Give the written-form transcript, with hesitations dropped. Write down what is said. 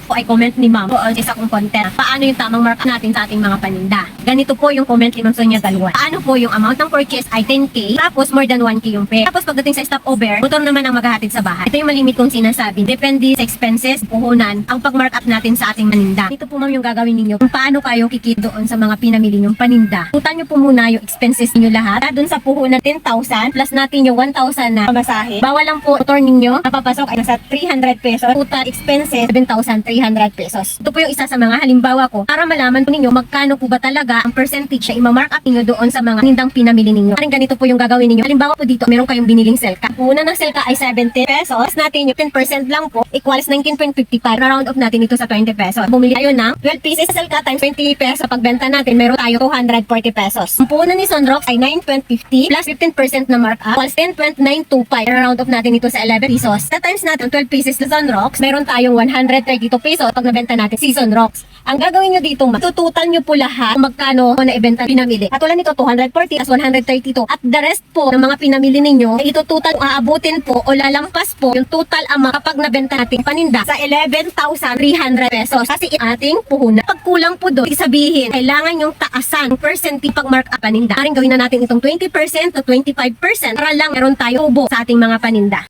po ay comment ni ma'am o isa kong content. Paano yung tamang markup natin sa ating mga paninda? Ganito po yung comment ni Ma'am Sonia Galwan. Paano po yung amount ng purchase ay 10K, tapos more than 1K yung pay. Tapos pagdating sa stopover, motor naman ang maghahatid sa bahay. Ito yung malimit kong sinasabi. Depende sa expenses, puhunan, ang pag-markup natin sa ating paninda. Ito po ma'am yung gagawin ninyo kung paano kayo kikita doon sa mga pinamili nyong paninda. Tutan nyo po muna yung expenses niyo lahat. Doon sa puhunan 10,000 plus natin yung 1,000 na pamasahe. Bawal lang po motor ninyo napapasok ay nasa 300 pesos. Total expenses 7,300 pesos. Ito po yung isa sa mga halimbawa ko para malaman po ninyo magkano po ba talaga ang percentage na ima-mark up ninyo doon sa mga nindang pinamili ninyo. Karing ganito po yung gagawin ninyo. Halimbawa po dito, meron kayong biniling selka. Una ng selka ay 70 pesos. Natin yung 10% lang po equals 19.55. Round off natin ito sa 20 pesos. Bumili tayo ng 12 pieces sa selka times 20 pesos. Pagbenta natin, meron tayo 240 pesos. Ang puhunan ni Sunrox ay 9.50 plus 15% na markup equals 10.925. Round off natin ito sa 11 pesos. Sa times natin 12 pieces na Sunrox, meron tayong 132 pesos pag nabenta natin si Sunrox. Ang gagawin nyo dito, tututal nyo po lahat kung magkano na ibenta pinamili. Katulad nito, 240 plus 132. At the rest po ng mga pinamili ninyo, ito total aabutin po o lalampas po yung total amount kapag nabenta natin paninda sa 11,300 pesos. Kasi ating puhunan. Pag kulang po doon, sabihin, kailangan yung taasan ng percentage pag mark up paninda. Maring gawin na natin itong 20% to 25% para lang meron tayo ubo sa ating mga paninda.